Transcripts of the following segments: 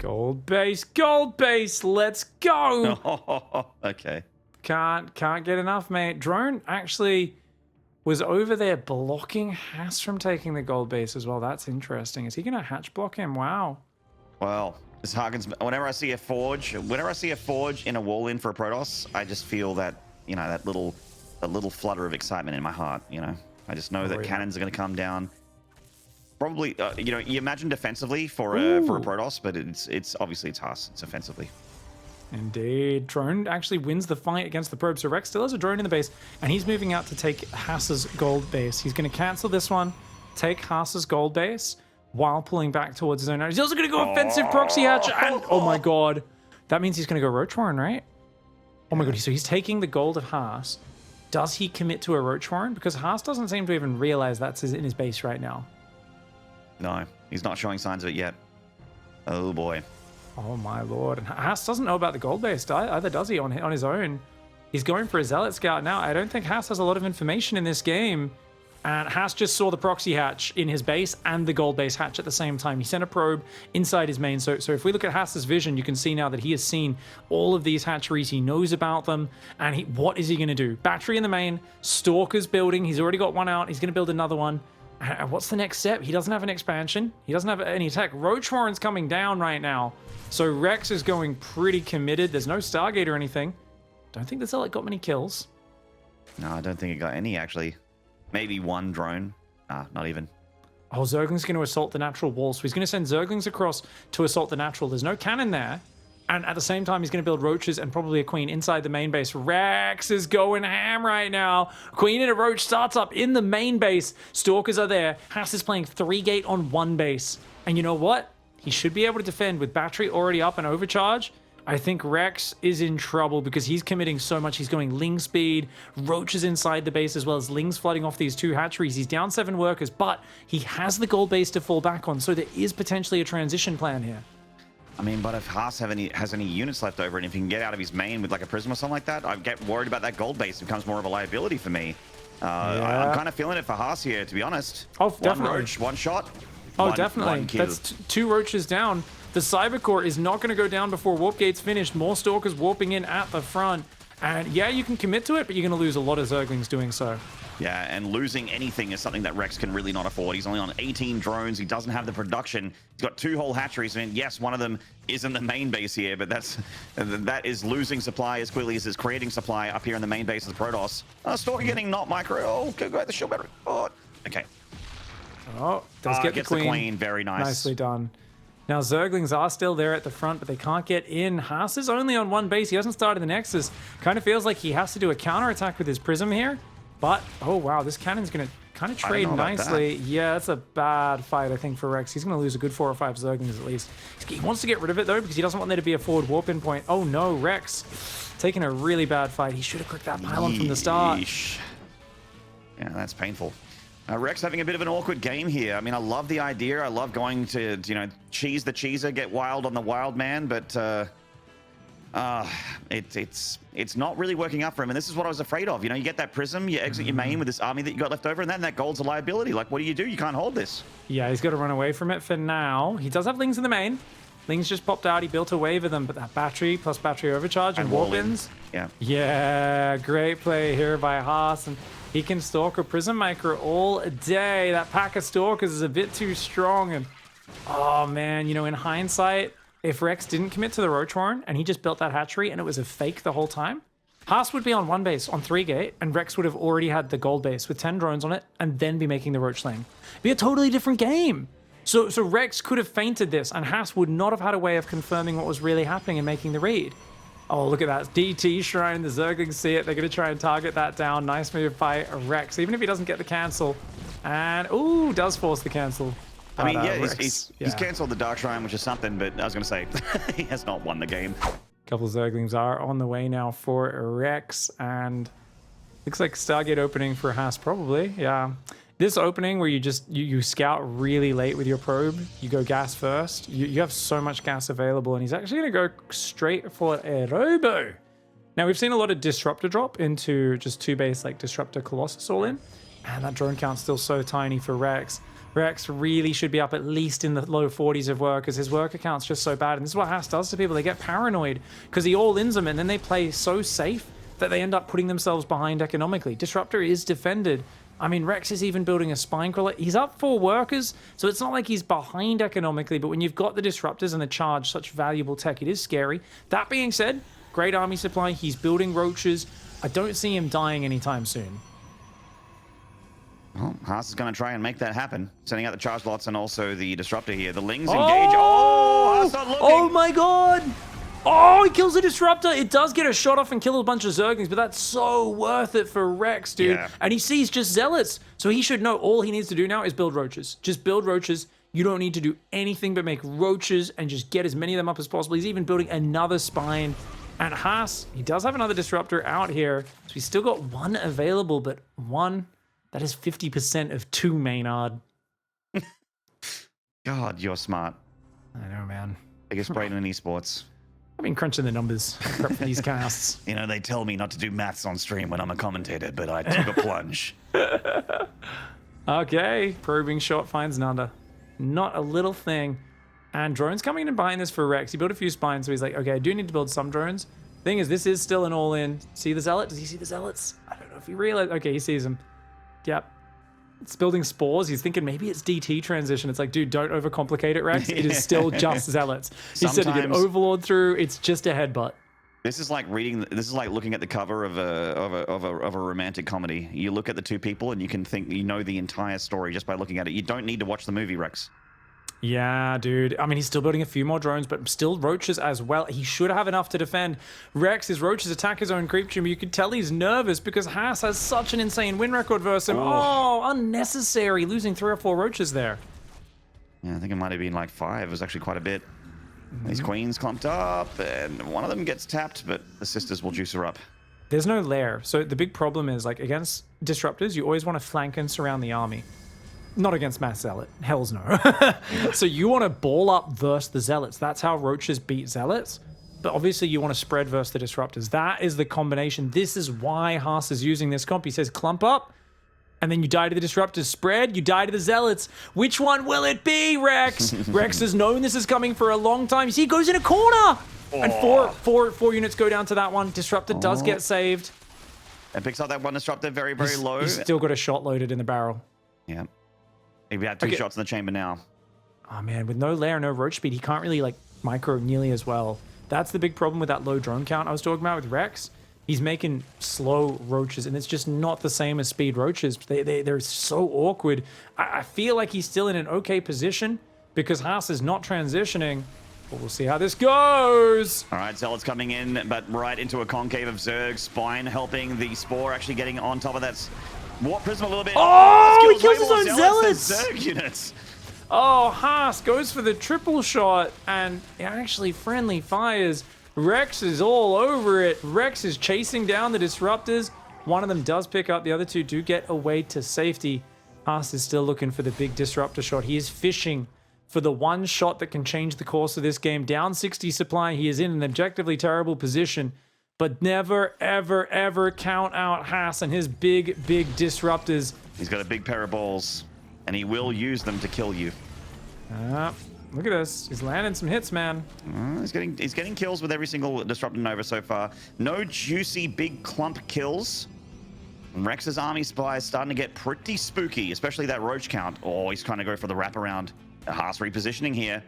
Gold base, let's go. Okay. Can't get enough, mate. Drone actually was over there blocking Haas from taking the gold base as well. That's interesting. Is he gonna hatch block him? Wow. Well, this Harkins, whenever I see a forge in a wall in for a Protoss, I just feel that, you know, that little flutter of excitement in my heart, you know. I just know that cannons are going to come down. Probably, you know, you imagine defensively for a Protoss, but it's obviously it's Haas. It's offensively. Indeed. Drone actually wins the fight against the probe. So Rex still has a drone in the base, and he's moving out to take Haas's gold base. He's going to cancel this one, take Haas's gold base, while pulling back towards his own. He's also going to go offensive proxy hatch, and oh my god. That means he's going to go Roach Warren, right? Oh my god, so he's taking the gold of Haas. Does he commit to a Roach Warren? Because Haas doesn't seem to even realize that's in his base right now. No, he's not showing signs of it yet. Oh boy. Oh my lord. And Haas doesn't know about the gold base either, does he, on his own? He's going for a Zealot Scout now. I don't think Haas has a lot of information in this game. And Haas just saw the proxy hatch in his base and the gold base hatch at the same time. He sent a probe inside his main. So if we look at Haas's vision, you can see now that he has seen all of these hatcheries. He knows about them. And what is he going to do? Battery in the main. Stalker's building. He's already got one out. He's going to build another one. What's the next step? He doesn't have an expansion. He doesn't have any attack. Roach Warren's coming down right now. So Rex is going pretty committed. There's no Stargate or anything. Don't think the Zealot got many kills. No, I don't think it got any, actually. Maybe one drone. Not even. Oh, Zergling's going to assault the natural wall. So he's going to send Zerglings across to assault the natural. There's no cannon there. And at the same time, he's going to build roaches and probably a queen inside the main base. Rex is going ham right now. Queen and a roach starts up in the main base. Stalkers are there. Haas is playing 3-gate on 1 base. And you know what? He should be able to defend with battery already up and overcharge. I think Rex is in trouble because he's committing so much. He's going Ling speed, roaches inside the base, as well as Lings flooding off these 2 hatcheries. He's down 7 workers, but he has the gold base to fall back on. So there is potentially a transition plan here. I mean, but if Haas has any units left over, and if he can get out of his main with like a prism or something like that, I get worried about that gold base. It becomes more of a liability for me. I'm kind of feeling it for Haas here, to be honest. Oh, definitely. 1 roach, 1 shot. Oh, definitely. That's 2 roaches down. The Cybercore is not going to go down before Warp Gate's finished. More Stalkers warping in at the front. And yeah, you can commit to it, but you're going to lose a lot of Zerglings doing so. Yeah, and losing anything is something that Rex can really not afford. He's only on 18 drones. He doesn't have the production. He's got 2 whole hatcheries. I mean, yes, one of them is in the main base here, but that is losing supply as quickly as is creating supply up here in the main base of the Protoss. Stalker getting not micro. Oh, go at the shield battery. Oh, okay. Oh, does get the queen. Very nice. Nicely done. Now, Zerglings are still there at the front, but they can't get in. Haas is only on 1 base. He hasn't started the Nexus. Kind of feels like he has to do a counterattack with his Prism here. But, oh wow, this cannon's going to kind of trade nicely. Yeah, it's a bad fight, I think, for Rex. He's going to lose a good 4 or 5 Zerglings at least. He wants to get rid of it, though, because he doesn't want there to be a forward warp-in point. Oh no, Rex taking a really bad fight. He should have clicked that pylon from the start. Yeah, that's painful. Rex having a bit of an awkward game here. I mean, I love the idea. I love going to, you know, cheese the cheeser, get wild on the wild man, but it's not really working out for him. And this is what I was afraid of. You know, you get that prism, you exit your main with this army that you got left over, and then that gold's a liability. Like, what do? You can't hold this. Yeah, he's got to run away from it for now. He does have Lings in the main. Lings just popped out. He built a wave of them, but that battery plus battery overcharge and warp-ins. Yeah. Yeah, great play here by Haas. And he can stalk a Prism Maker all day. That pack of Stalkers is a bit too strong. And, oh, man, you know, in hindsight, if Rex didn't commit to the Roach Warren and he just built that hatchery and it was a fake the whole time, Haas would be on 1 base on 3-gate, and Rex would have already had the gold base with 10 drones on it and then be making the Roach Lane. Be a totally different game. So Rex could have feinted this, and Haas would not have had a way of confirming what was really happening and making the read. Oh, look at that. DT Shrine. The Zerglings see it. They're going to try and target that down. Nice move by Rex, even if he doesn't get the cancel. And, ooh, does force the cancel. I mean, yeah, he's cancelled the Dark Shrine, which is something, but I was going to say, he has not won the game. A couple of Zerglings are on the way now for Rex, and looks like Stargate opening for Haas, probably. Yeah. This opening where you scout really late with your probe, you go gas first, you have so much gas available, and he's actually going to go straight for a robo. Now, we've seen a lot of disruptor drop into just 2 base like disruptor Colossus all in, and that drone count's still so tiny for Rex. Rex really should be up at least in the low 40s of workers. His worker count's just so bad. And this is what Haas does to people. They get paranoid because he all-ins them and then they play so safe that they end up putting themselves behind economically. Disruptor is defended. I mean, Rex is even building a spine crawler. He's up 4 workers, so it's not like he's behind economically, but when you've got the disruptors and the charge, such valuable tech, it is scary. That being said, great army supply. He's building roaches. I don't see him dying anytime soon. Well, Haas is going to try and make that happen. Sending out the charge lots and also the disruptor here. The Lings engage. Oh, Haas not looking. Oh my god! Oh, he kills the disruptor. It does get a shot off and kill a bunch of Zerglings, but that's so worth it for Rex, dude. Yeah. And he sees just Zealots, so he should know all he needs to do now is build roaches. Just build roaches. You don't need to do anything but make roaches and just get as many of them up as possible. He's even building another spine. And Haas, he does have another disruptor out here, so he's still got 1 available, but 1... that is 50% of 2, Maynard. God, you're smart. I know, man. Biggest brain in esports. I've been crunching the numbers for these casts. You know, they tell me not to do maths on stream when I'm a commentator, but I took a plunge. Okay, probing shot finds Nanda. Not a little thing. And drones coming in behind this for Rex. He built a few spines, so he's like, okay, I do need to build some drones. Thing is, this is still an all-in. See the Zealot? Does he see the Zealots? I don't know if he realized. Okay, he sees them. Yep. It's building spores. He's thinking maybe it's DT transition. It's like, dude, don't overcomplicate it, Rex. It is still just Zealots. He said to get Overlord through. It's just a headbutt. This is like reading. This is like looking at the cover of a romantic comedy. You look at the two people and you can think you know the entire story just by looking at it. You don't need to watch the movie, Rex. Yeah, dude. I mean, he's still building a few more drones, but still roaches as well. He should have enough to defend. Rex, his roaches attack his own creature, but you could tell he's nervous because Haas has such an insane win record versus him. Oh, unnecessary. Losing 3 or 4 roaches there. Yeah, I think it might have been like 5. It was actually quite a bit. These queens clumped up, and one of them gets tapped, but the sisters will juice her up. There's no lair. So the big problem is, like, against disruptors, you always want to flank and surround the army. Not against Mass Zealot. Hells no. So you want to ball up versus the Zealots. That's how roaches beat Zealots. But obviously you want to spread versus the disruptors. That is the combination. This is why Haas is using this comp. He says clump up, and then you die to the disruptors. Spread, you die to the Zealots. Which one will it be, Rex? Rex has known this is coming for a long time. You see, he goes in a corner. And four units go down to that one. Disruptor does get saved. And picks up that one disruptor very, very low. He's still got a shot loaded in the barrel. Yeah. Maybe had 2 shots in the chamber now. Oh man, with no lair, no roach speed, he can't really like micro nearly as well. That's the big problem with that low drone count I was talking about with Rex. He's making slow roaches, and it's just not the same as speed roaches. They're so awkward. I feel like he's still in an okay position because Haas is not transitioning. But we'll see how this goes. All right, Zealot's coming in, but right into a concave of Zerg. Spine helping the Spore, actually getting on top of that Warp Prism a little bit. Oh, he kills his own Zealots! Zerg units. Oh, Haas goes for the triple shot and actually friendly fires. Rex is all over it. Rex is chasing down the disruptors. One of them does pick up. The other 2 do get away to safety. Haas is still looking for the big disruptor shot. He is fishing for the one shot that can change the course of this game. Down 60 supply. He is in an objectively terrible position. But never, ever, ever count out Haas and his big, big disruptors. He's got a big pair of balls, and he will use them to kill you. Look at this. He's landing some hits, man. He's getting kills with every single Disruptor Nova so far. No juicy big clump kills. And Rex's army supply is starting to get pretty spooky, especially that roach count. Oh, he's trying to go for the wraparound. Haas repositioning here.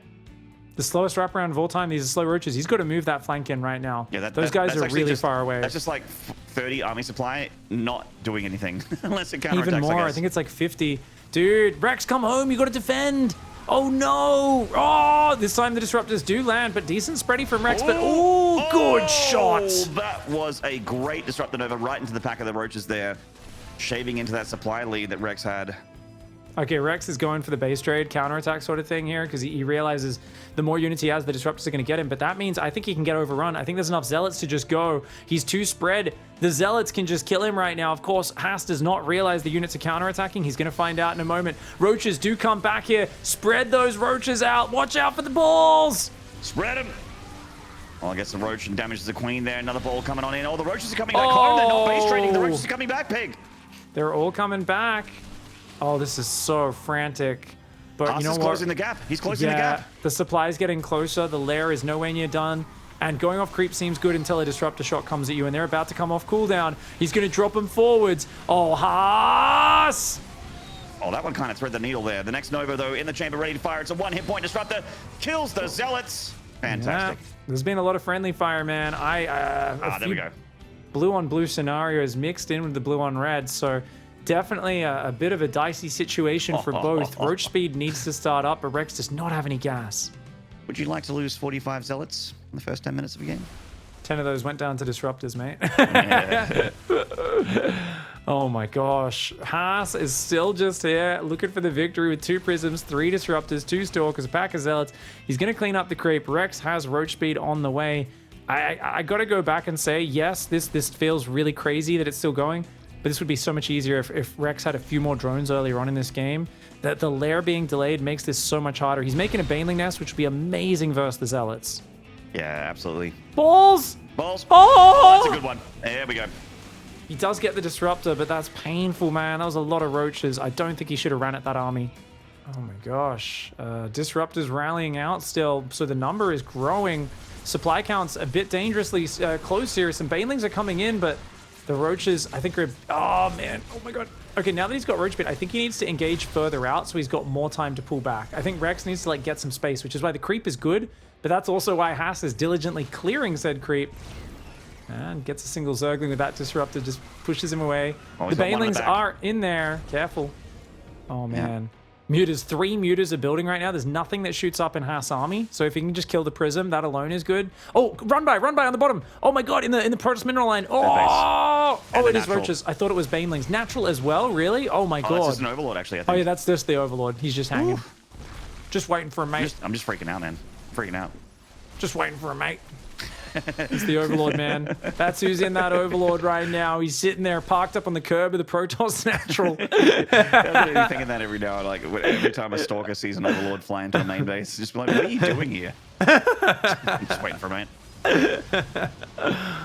The slowest wraparound of all time. These are slow roaches. He's got to move that flank in right now. Yeah, those guys are really far away. That's just like 30 army supply not doing anything unless it counterattacks. Even more. I think it's like 50. Dude, Rex, come home. You got to defend. Oh no! Oh, this time the disruptors do land, but decent spready from Rex. But good shot! That was a great disruptor Nova right into the pack of the roaches there, shaving into that supply lead that Rex had. Okay, Rex is going for the base trade counterattack sort of thing here because he realizes the more units he has, the disruptors are going to get him. But that means I think he can get overrun. I think there's enough Zealots to just go. He's too spread. The Zealots can just kill him right now. Of course, Haas does not realize the units are counterattacking. He's going to find out in a moment. Roaches do come back here. Spread those roaches out. Watch out for the balls. Spread them. Oh, I guess the roach damages the queen there. Another ball coming on in. Oh, the roaches are coming back home. They're not base trading. The roaches are coming back, Pig. They're all coming back. Oh, this is so frantic. But Haas you know is what? closing the gap. He's closing the gap. The supply is getting closer. The lair is nowhere near done. And going off creep seems good until a disruptor shot comes at you, and they're about to come off cooldown. He's going to drop him forwards. Oh, Haas! Oh, that one kind of thread the needle there. The next Nova, though, in the chamber, ready to fire. It's a one-hit point disruptor. Kills the Zealots. Fantastic. Yeah, there's been a lot of friendly fire, man. There we go. Blue on blue scenarios mixed in with the blue on red, so definitely a bit of a dicey situation for both. Roach speed needs to start up, but Rex does not have any gas. Would you like to lose 45 Zealots in the first 10 minutes of the game? 10 of those went down to disruptors, mate. Yeah. Oh my gosh. Haas is still just here looking for the victory with 2 prisms, 3 disruptors, 2 stalkers, a pack of zealots. He's going to clean up the creep. Rex has roach speed on the way. I got to go back and say, yes, this feels really crazy that it's still going, but this would be so much easier if Rex had a few more drones earlier on in this game. That the lair being delayed makes this so much harder. He's making a baneling nest, which would be amazing versus the zealots. Yeah, absolutely. Balls! Balls! Oh! That's a good one. There we go. He does get the disruptor, but that's painful, man. That was a lot of roaches. I don't think he should have ran at that army. Oh my gosh. Disruptors rallying out still, so the number is growing. Supply count's a bit dangerously close here. Some banelings are coming in, but the roaches, I think, are... Oh, man. Oh, my God. Okay, now that he's got roach speed, I think he needs to engage further out so he's got more time to pull back. I think Rex needs to, like, get some space, which is why the creep is good, but that's also why Haas is diligently clearing said creep. And gets a single Zergling with that disruptor, just pushes him away. Oh, the banelings are in there. Careful. Oh, man. Yeah. Mutas, 3 mutas are building right now. There's nothing that shoots up in Haas' army. So if he can just kill the prism, that alone is good. Oh, run by on the bottom. Oh my God, in the Protoss mineral line. Oh, it is roaches. I thought it was banelings. Natural as well, really? Oh my God. That's just an overlord, actually, I think. Oh yeah, that's just the overlord. He's just hanging. Oof. Just waiting for a mate. I'm just freaking out, man. Freaking out. Just waiting for a mate. It's the overlord, man. That's who's in that overlord right now. He's sitting there parked up on the curb of the Protoss natural. I'm thinking that every now, like every time a stalker sees an overlord fly into a main base, just be like, what are you doing here? I'm just waiting for a mate.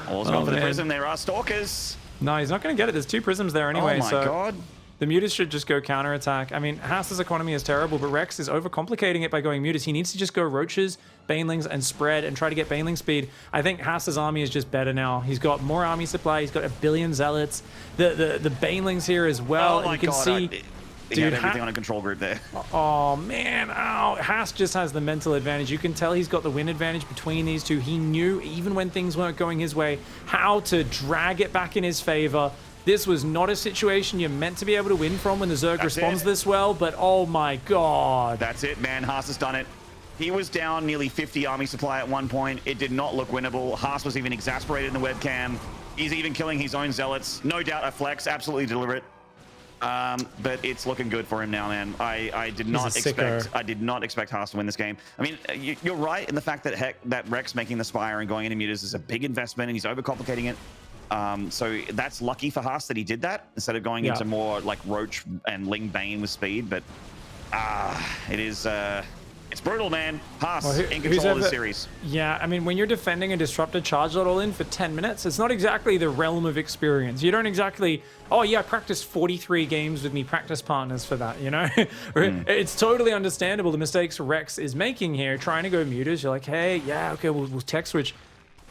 All's gone for the prism. There are stalkers. No, he's not going to get it. There's 2 prisms there anyway. Oh my God. The mutas should just go counterattack. I mean, Haas's economy is terrible, but Rex is overcomplicating it by going mutas. He needs to just go roaches, banelings, and spread and try to get baneling speed. I think Haas's army is just better now. He's got more army supply. He's got 1 billion zealots. The banelings here as well. Oh my and you can God, see... He had everything on a control group there. Oh, man. Oh, Haas just has the mental advantage. You can tell he's got the win advantage between these two. He knew, even when things weren't going his way, how to drag it back in his favor. This was not a situation you're meant to be able to win from when the Zerg responds this well, but oh my God. That's it, man. Haas has done it. He was down nearly 50 army supply at one point. It did not look winnable. Haas was even exasperated in the webcam. He's even killing his own zealots. No doubt a flex, absolutely deliberate. But it's looking good for him now, man. I did not expect Haas to win this game. I mean, you're right in the fact that Rex making the Spire and going into mutas is a big investment, and he's overcomplicating it. So that's lucky for Haas that he did that instead of going into more like Roach and Ling Bane with speed. But it is it's brutal, man. Haas in control of the series. Yeah, I mean, when you're defending a disruptor charge lot all in for 10 minutes, it's not exactly the realm of experience. You don't exactly, oh yeah, I practiced 43 games with me practice partners for that, you know? It's totally understandable the mistakes Rex is making here, trying to go mutas. You're like, hey, yeah, okay, we'll tech switch.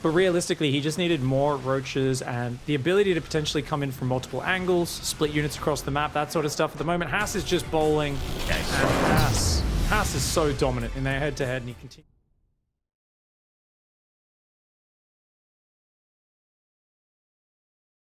But realistically, he just needed more roaches and the ability to potentially come in from multiple angles, split units across the map, that sort of stuff. At the moment, Haas is just bowling. And Haas is so dominant in their head-to-head, and he continues.